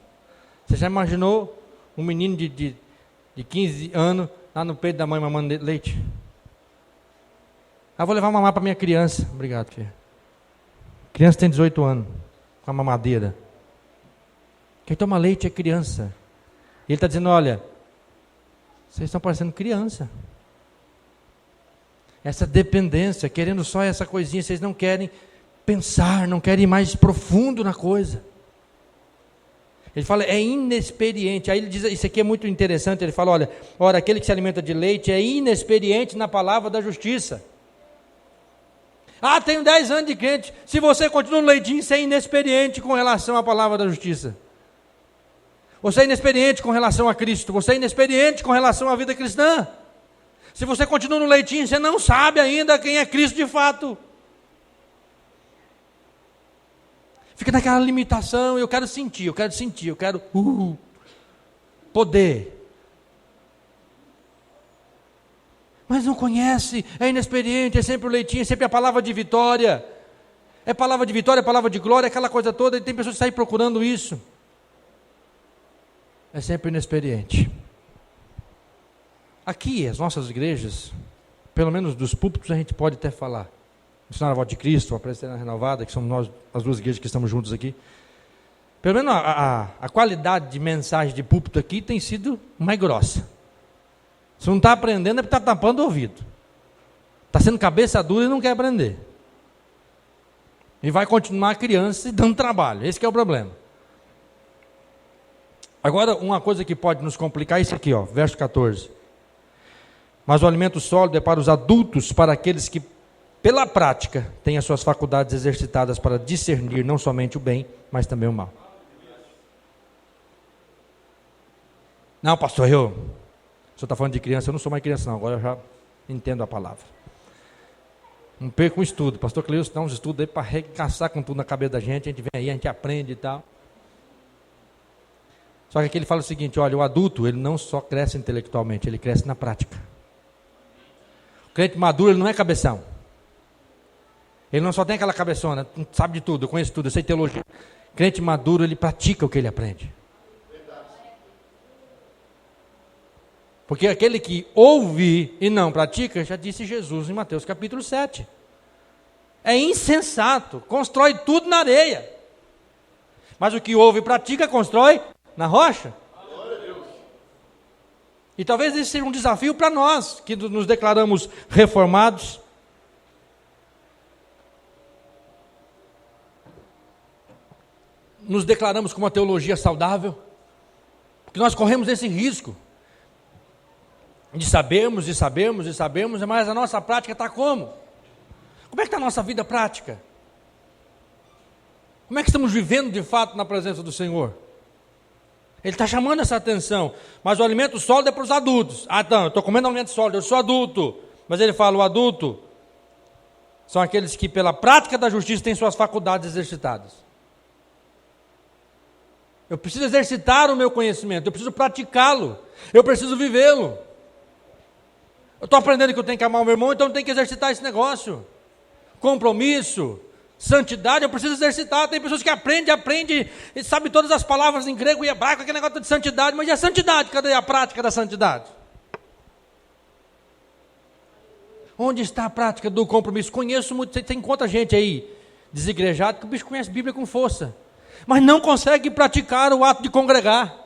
Você já imaginou um menino de 15 anos lá no peito da mãe mamando leite? Vou levar mamar para minha criança. Obrigado, filha. Criança tem 18 anos, com a mamadeira. Quem toma leite é criança. E ele está dizendo, olha, vocês estão parecendo criança. Essa dependência, querendo só essa coisinha, vocês não querem pensar, não querem ir mais profundo na coisa. Ele fala, é inexperiente. Aí ele diz, isso aqui é muito interessante, ele fala, olha, aquele que se alimenta de leite é inexperiente na palavra da justiça. Tenho 10 anos de crente. Se você continua no leitinho, você é inexperiente com relação à palavra da justiça. Você é inexperiente com relação a Cristo. Você é inexperiente com relação à vida cristã. Se você continua no leitinho, você não sabe ainda quem é Cristo de fato. Fica naquela limitação, eu quero poder. Mas não conhece, é inexperiente, é sempre o leitinho, é sempre a palavra de vitória. É palavra de vitória, é palavra de glória, aquela coisa toda, e tem pessoas que saem procurando isso. É sempre inexperiente. Aqui, as nossas igrejas, pelo menos dos púlpitos, a gente pode até falar. Missionária Voz de Cristo, a Presbiteriana Renovada, que somos nós, as duas igrejas que estamos juntos aqui. Pelo menos a qualidade de mensagem de púlpito aqui tem sido mais grossa. Se não está aprendendo é porque está tampando o ouvido. Está sendo cabeça dura e não quer aprender. E vai continuar criança e dando trabalho. Esse que é o problema. Agora, uma coisa que pode nos complicar é isso aqui, verso 14. Mas o alimento sólido é para os adultos, para aqueles que, pela prática, têm as suas faculdades exercitadas para discernir não somente o bem, mas também o mal. Não, pastor, o senhor está falando de criança, eu não sou mais criança não, agora eu já entendo a palavra. Não perca um estudo, pastor Cleilson dá uns estudos aí para arregaçar com tudo na cabeça da gente, a gente vem aí, a gente aprende e tal. Só que aqui ele fala o seguinte, olha, o adulto, ele não só cresce intelectualmente, ele cresce na prática. O crente maduro, ele não é cabeção. Ele não só tem aquela cabeçona, sabe de tudo, eu conheço tudo, eu sei teologia. Crente maduro, ele pratica o que ele aprende. Porque aquele que ouve e não pratica, já disse Jesus em Mateus capítulo 7. É insensato, constrói tudo na areia. Mas o que ouve e pratica, constrói na rocha. E talvez esse seja um desafio para nós, que nos declaramos reformados. Nos declaramos com uma teologia saudável. Porque nós corremos esse risco de sabermos, mas a nossa prática está como? Como é que está a nossa vida prática? Como é que estamos vivendo de fato na presença do Senhor? Ele está chamando essa atenção, mas o alimento sólido é para os adultos. Então, eu estou comendo alimento sólido, eu sou adulto. Mas ele fala, o adulto são aqueles que pela prática da justiça têm suas faculdades exercitadas. Eu preciso exercitar o meu conhecimento, eu preciso praticá-lo, eu preciso vivê-lo. Eu estou aprendendo que eu tenho que amar o meu irmão, então eu tenho que exercitar esse negócio. Compromisso, santidade, eu preciso exercitar. Tem pessoas que aprendem, e sabem todas as palavras em grego e hebraico, aquele negócio de santidade, mas e a santidade? Cadê a prática da santidade? Onde está a prática do compromisso? Conheço muito, você encontra gente aí, desigrejado, que o bicho conhece a Bíblia com força, mas não consegue praticar o ato de congregar.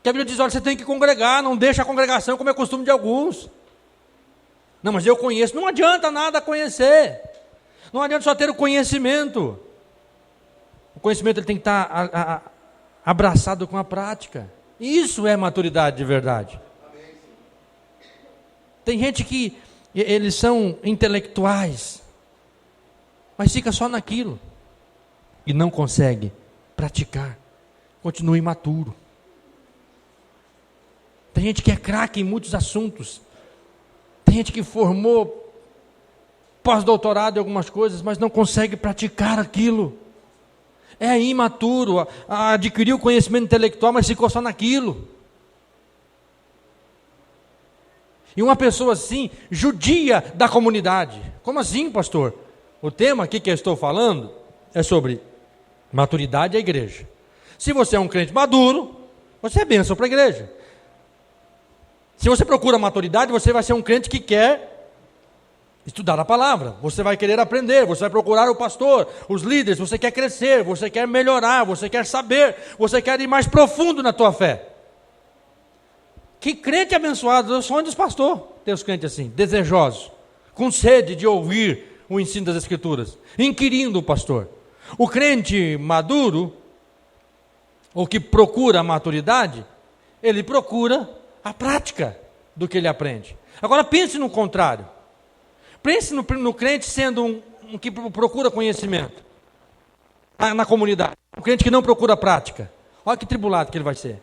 Que a Bíblia diz, olha, você tem que congregar, não deixa a congregação como é costume de alguns. Não, mas eu conheço. Não adianta nada conhecer. Não adianta só ter o conhecimento. O conhecimento ele tem que estar abraçado com a prática. Isso é maturidade de verdade. Tem gente que eles são intelectuais, mas fica só naquilo e não consegue praticar. Continua imaturo. Tem gente que é craque em muitos assuntos. Tem gente que formou pós-doutorado em algumas coisas, mas não consegue praticar aquilo. É imaturo, adquiriu conhecimento intelectual, mas ficou só naquilo. E uma pessoa assim, judia da comunidade. Como assim, pastor? O tema aqui que eu estou falando é sobre maturidade da igreja. Se você é um crente maduro, você é bênção para a igreja. Se você procura maturidade, você vai ser um crente que quer estudar a palavra, você vai querer aprender, você vai procurar o pastor, os líderes, você quer crescer, você quer melhorar, você quer saber, você quer ir mais profundo na tua fé. Que crente abençoado, eu sou um dos pastores, tem os crentes assim, desejosos, com sede de ouvir o ensino das Escrituras, inquirindo o pastor. O crente maduro, ou que procura a maturidade, ele procura a prática do que ele aprende. Agora pense no contrário. Pense no crente sendo um que procura conhecimento na comunidade. Um crente que não procura prática. Olha que tribulado que ele vai ser.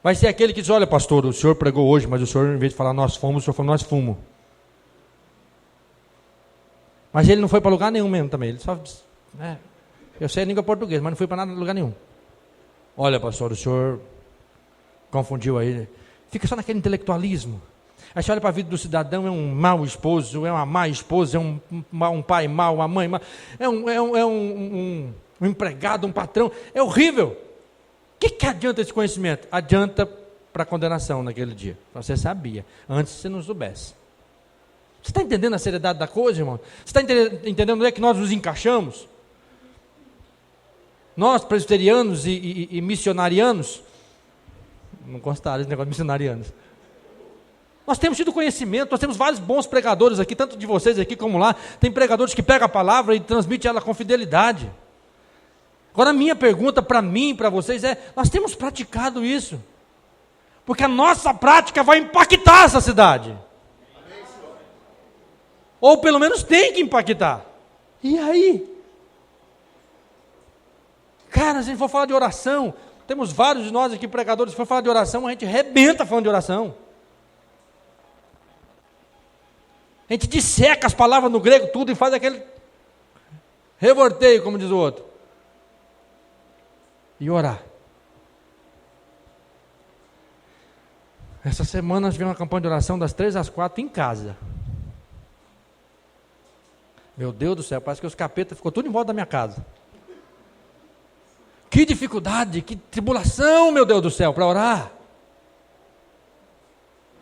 Vai ser aquele que diz, olha pastor, o senhor pregou hoje, mas o senhor, em vez de falar nós fomos, o senhor falou nós fomos. Mas ele não foi para lugar nenhum mesmo também. Ele só disse, eu sei a língua portuguesa, mas não fui para nada lugar nenhum. Olha pastor, o senhor confundiu aí. Fica só naquele intelectualismo. Aí você olha para a vida do cidadão, é um mau esposo, é uma má esposa, é um pai mau, uma mãe má, é um empregado, um patrão, é horrível. O que adianta esse conhecimento? Adianta para a condenação naquele dia. Você sabia, antes você não soubesse. Você está entendendo a seriedade da coisa, irmão? Você está entendendo onde é que nós nos encaixamos? Nós, presbiterianos e missionarianos, não gostaram desse negócio de missionarianos. Nós temos tido conhecimento, nós temos vários bons pregadores aqui, tanto de vocês aqui como lá. Tem pregadores que pegam a palavra e transmitem ela com fidelidade. Agora a minha pergunta para mim e para vocês é, nós temos praticado isso? Porque a nossa prática vai impactar essa cidade. Ou pelo menos tem que impactar. E aí? Cara, se a gente for falar de oração, temos vários de nós aqui pregadores, se for falar de oração, a gente arrebenta falando de oração. A gente disseca as palavras no grego tudo e faz aquele revolteio, como diz o outro. E orar. Essa semana nós tivemos uma campanha de oração das 3 às 4 em casa. Meu Deus do céu, parece que os capetas ficou tudo em volta da minha casa. Que dificuldade, que tribulação, meu Deus do céu, para orar.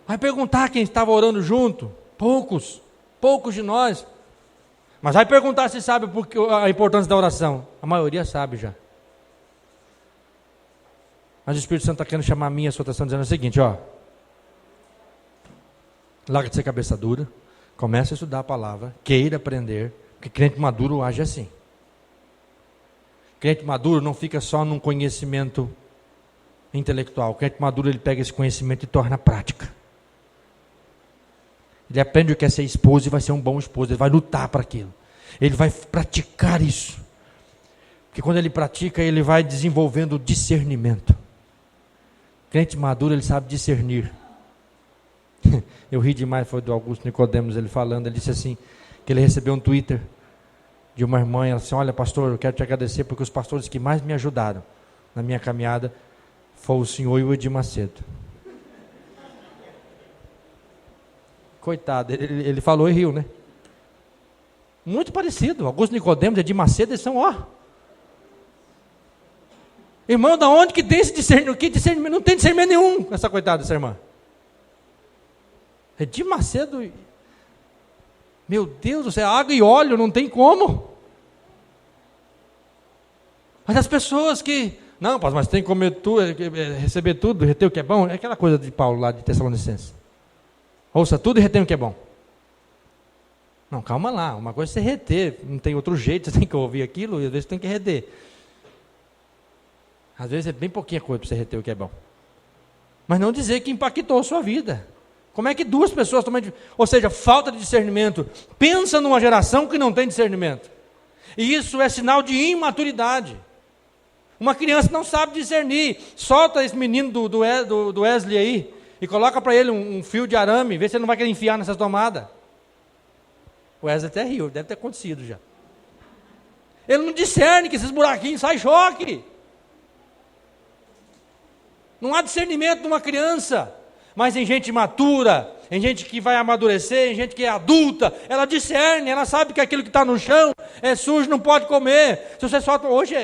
Vai perguntar quem estava orando junto. Poucos de nós. Mas vai perguntar se sabe a importância da oração. A maioria sabe já. Mas o Espírito Santo está querendo chamar a minha sua atenção, dizendo o seguinte, larga de ser cabeça dura, comece a estudar a palavra, queira aprender, porque crente maduro age assim. Crente maduro não fica só num conhecimento intelectual. Crente maduro, ele pega esse conhecimento e torna prática. Ele aprende o que é ser esposo e vai ser um bom esposo. Ele vai lutar para aquilo. Ele vai praticar isso. Porque quando ele pratica, ele vai desenvolvendo discernimento. Crente maduro, ele sabe discernir. Eu ri demais, foi do Augusto Nicodemos, ele falando, ele disse assim, que ele recebeu um Twitter de uma irmã, ela disse, olha pastor, eu quero te agradecer porque os pastores que mais me ajudaram na minha caminhada foi o senhor e o Edir Macedo. Coitado, ele falou e riu, né? Muito parecido, Augusto Nicodemos e Edir Macedo, eles são, irmão, da onde que tem esse discernimento? Que discernimento? Não tem discernimento nenhum, essa coitada dessa irmã. Edir Macedo, meu Deus do céu, água e óleo, não tem como. Mas as pessoas que, não, pastor, mas tem que comer tudo, receber tudo, reter o que é bom, é aquela coisa de Paulo lá de Tessalonicenses. Ouça tudo e retém o que é bom. Não, calma lá, uma coisa é você reter, não tem outro jeito, você tem que ouvir aquilo e às vezes tem que reter. Às vezes é bem pouquinha coisa para você reter o que é bom. Mas não dizer que impactou a sua vida. Como é que duas pessoas tomam... Ou seja, falta de discernimento. Pensa numa geração que não tem discernimento. E isso é sinal de imaturidade. Uma criança não sabe discernir. Solta esse menino do Wesley aí e coloca para ele um fio de arame, vê se ele não vai querer enfiar nessa tomada. O Wesley até riu, deve ter acontecido já. Ele não discerne que esses buraquinhos saem choque. Não há discernimento numa criança. Mas em gente matura, em gente que vai amadurecer, em gente que é adulta, ela discerne, ela sabe que aquilo que está no chão é sujo, não pode comer. Se você solta, hoje,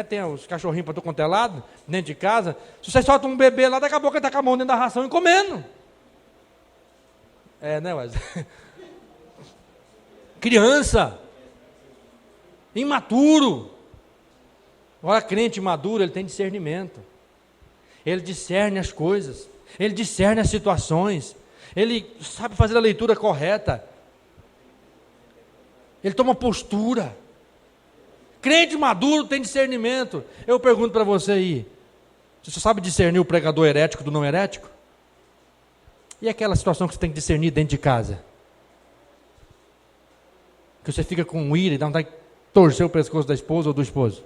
tem os cachorrinhos para todo quanto é lado, dentro de casa, se você solta um bebê lá, daqui a pouco ele está com a mão dentro da ração e comendo. Wesley? Criança, imaturo. Agora, crente maduro, ele tem discernimento. Ele discerne as coisas. Ele discerne as situações, ele sabe fazer a leitura correta, ele toma postura. Crente maduro tem discernimento. Eu pergunto para você aí, você sabe discernir o pregador herético do não herético? E aquela situação que você tem que discernir dentro de casa? Que você fica com ira e dá vontade de torcer o pescoço da esposa ou do esposo?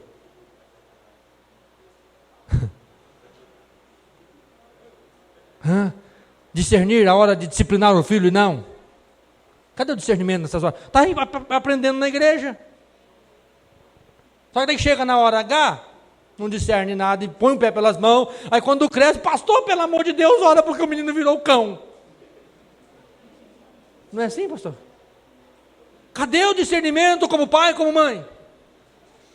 Discernir a hora de disciplinar o filho e não? Cadê o discernimento nessas horas? Está aprendendo na igreja. Só que daí chega na hora H, não discerne nada e põe o pé pelas mãos. Aí quando cresce, pastor, pelo amor de Deus, ora porque o menino virou cão. Não é assim, pastor? Cadê o discernimento como pai, como mãe?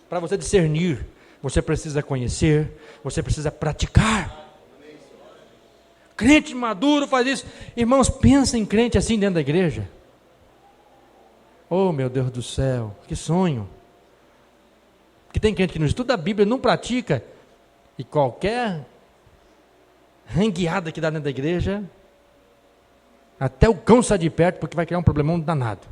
Para você discernir, você precisa conhecer, você precisa praticar. Crente maduro faz isso. Irmãos, pensa em crente assim dentro da igreja. Oh, meu Deus do céu, que sonho. Porque tem crente que não estuda a Bíblia, não pratica, e qualquer rangueada que dá dentro da igreja, até o cão sai de perto, porque vai criar um problemão danado.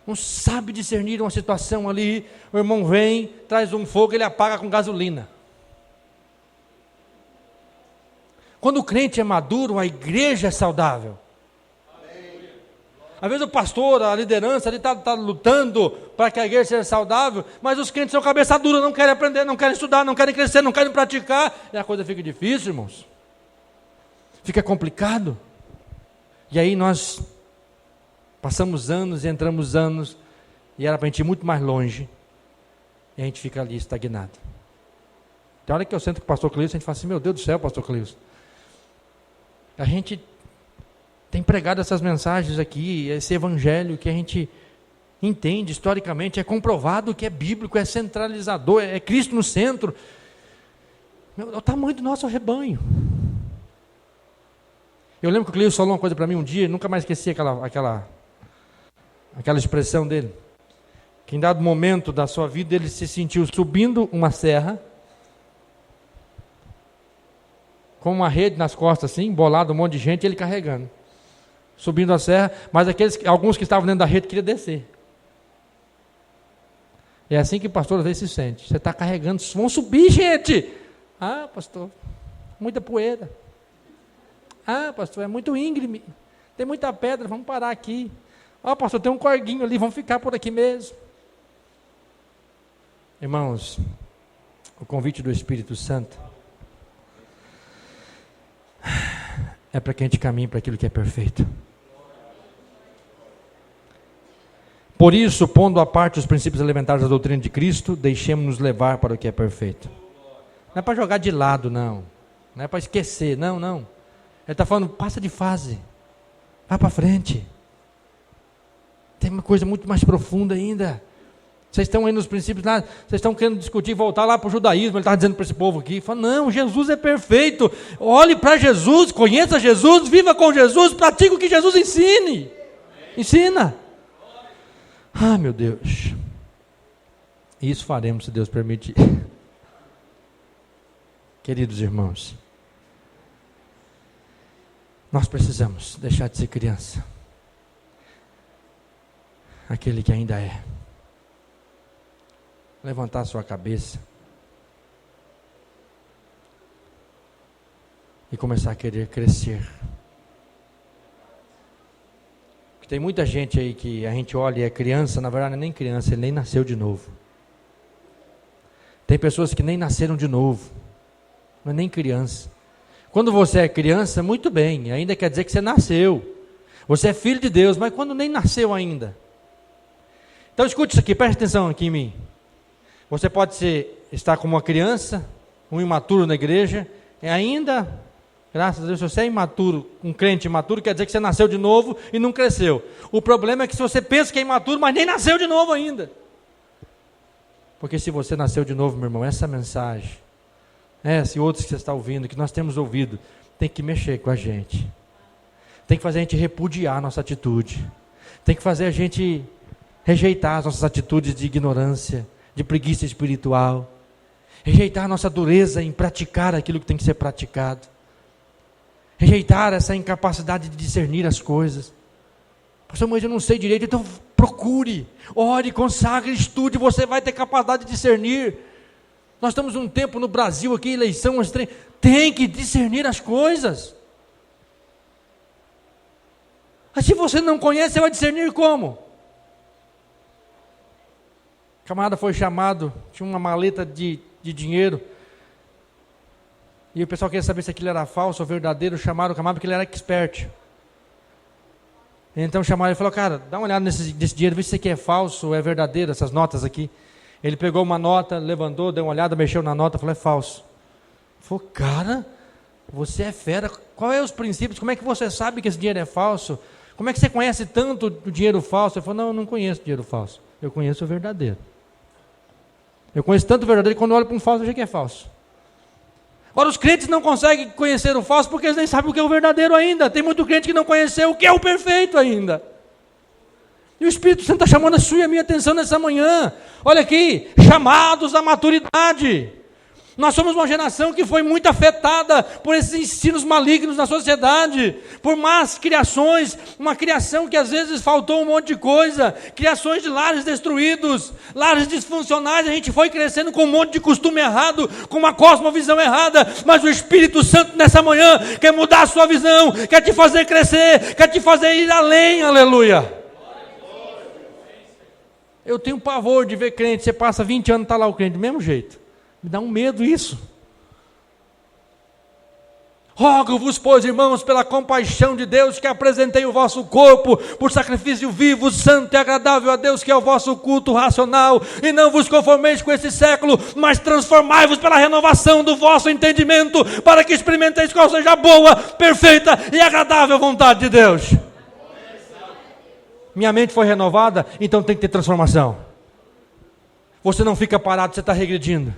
Não sabe discernir uma situação ali, o irmão vem, traz um fogo, ele apaga com gasolina. Quando o crente é maduro, a igreja é saudável. Amém. Às vezes o pastor, a liderança, ele está lutando para que a igreja seja saudável, mas os crentes são cabeça dura, não querem aprender, não querem estudar, não querem crescer, não querem praticar, e a coisa fica difícil, irmãos. Fica complicado. E aí nós passamos anos e entramos anos, e era para a gente ir muito mais longe, e a gente fica ali estagnado. Tem hora que eu sento com o pastor Cleilson, a gente fala assim, meu Deus do céu, pastor Cleilson, a gente tem pregado essas mensagens aqui, esse evangelho que a gente entende historicamente, é comprovado que é bíblico, é centralizador, é Cristo no centro. É o tamanho do nosso rebanho. Eu lembro que o Cleilson falou uma coisa para mim um dia, nunca mais esqueci aquela expressão dele, que em dado momento da sua vida ele se sentiu subindo uma serra, com uma rede nas costas assim, embolado um monte de gente, ele carregando, subindo a serra, mas alguns que estavam dentro da rede queriam descer. É assim que o pastor às vezes se sente, você está carregando, vão subir gente, pastor, muita poeira, pastor, é muito íngreme, tem muita pedra, vamos parar aqui, pastor, tem um corguinho ali, vamos ficar por aqui mesmo. Irmãos, o convite do Espírito Santo é para que a gente caminhe para aquilo que é perfeito. Por isso, pondo à parte os princípios elementares da doutrina de Cristo, deixemos-nos levar para o que é perfeito. Não é para jogar de lado, não. Não é para esquecer, não. Ele está falando, passa de fase. Vai para frente. Tem uma coisa muito mais profunda ainda. Vocês estão aí nos princípios, lá, vocês estão querendo discutir, voltar lá para o judaísmo. Ele está dizendo para esse povo aqui, fala, não, Jesus é perfeito, olhe para Jesus, conheça Jesus, viva com Jesus, pratique o que Jesus ensina. Ah, meu Deus, isso faremos se Deus permitir. Queridos irmãos, nós precisamos deixar de ser criança, aquele que ainda é. Levantar sua cabeça e começar a querer crescer. Porque tem muita gente aí que a gente olha e é criança, na verdade não é nem criança, ele nem nasceu de novo. Tem pessoas que nem nasceram de novo, não é nem criança. Quando você é criança, muito bem, ainda quer dizer que você nasceu. Você é filho de Deus, mas quando nem nasceu ainda. Então escute isso aqui, preste atenção aqui em mim. Você pode estar como uma criança, um imaturo na igreja, e ainda, graças a Deus, se você é imaturo, um crente imaturo, quer dizer que você nasceu de novo e não cresceu. O problema é que se você pensa que é imaturo, mas nem nasceu de novo ainda. Porque se você nasceu de novo, meu irmão, essa mensagem, essa e outros que você está ouvindo, que nós temos ouvido, tem que mexer com a gente. Tem que fazer a gente repudiar a nossa atitude. Tem que fazer a gente rejeitar as nossas atitudes de ignorância, de preguiça espiritual, rejeitar a nossa dureza em praticar aquilo que tem que ser praticado, rejeitar essa incapacidade de discernir as coisas. Pastor, mas eu não sei direito, então procure, ore, consagre, estude, você vai ter capacidade de discernir. Nós estamos um tempo no Brasil aqui, eleição, tem que discernir as coisas. Mas se você não conhece, você vai discernir como? O camarada foi chamado, tinha uma maleta de dinheiro, e o pessoal queria saber se aquilo era falso ou verdadeiro. Chamaram o camarada porque ele era expert. Então chamaram ele e falou, cara, dá uma olhada nesse dinheiro, vê se isso aqui é falso ou é verdadeiro, essas notas aqui. Ele pegou uma nota, levantou, deu uma olhada, mexeu na nota, falou, é falso. Ele falou, cara, você é fera, qual é os princípios, como é que você sabe que esse dinheiro é falso? Como é que você conhece tanto o dinheiro falso? Ele falou, não, eu não conheço dinheiro falso, eu conheço o verdadeiro. Eu conheço tanto o verdadeiro que quando eu olho para um falso, eu sei que é falso. Agora, os crentes não conseguem conhecer o falso porque eles nem sabem o que é o verdadeiro ainda. Tem muito crente que não conheceu o que é o perfeito ainda. E o Espírito Santo está chamando a sua e a minha atenção nessa manhã. Olha aqui, chamados à maturidade. Nós somos uma geração que foi muito afetada por esses ensinos malignos na sociedade, por más criações, uma criação que às vezes faltou um monte de coisa, criações de lares destruídos, lares disfuncionais. A gente foi crescendo com um monte de costume errado, com uma cosmovisão errada, mas o Espírito Santo nessa manhã quer mudar a sua visão, quer te fazer crescer, quer te fazer ir além, aleluia. Eu tenho pavor de ver crente, você passa 20 anos e está lá o crente do mesmo jeito. Me dá um medo isso. Rogo-vos, pois, irmãos, pela compaixão de Deus, que apresentei o vosso corpo por sacrifício vivo, santo e agradável a Deus, que é o vosso culto racional, e não vos conformeis com esse século, mas transformai-vos pela renovação do vosso entendimento, para que experimenteis qual seja a boa, perfeita e agradável vontade de Deus. Minha mente foi renovada, então tem que ter transformação. Você não fica parado, você está regredindo.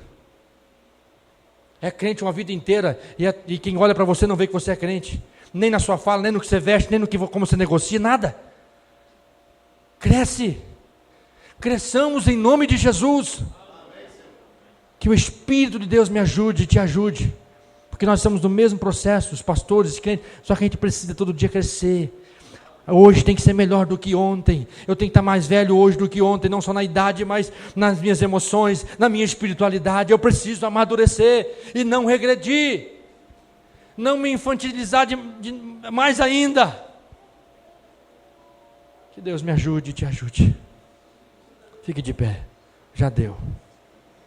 É crente uma vida inteira, e quem olha para você não vê que você é crente, nem na sua fala, nem no que você veste, nem no que, como você negocia, nada. Cresce, cresçamos em nome de Jesus. Que o Espírito de Deus me ajude e te ajude, porque nós estamos no mesmo processo, os pastores, os crentes, só que a gente precisa todo dia crescer. Hoje tem que ser melhor do que ontem. Eu tenho que estar mais velho hoje do que ontem, não só na idade, mas nas minhas emoções, na minha espiritualidade. Eu preciso amadurecer e não regredir, não me infantilizar mais ainda. Que Deus me ajude e te ajude. Fique de pé, já deu.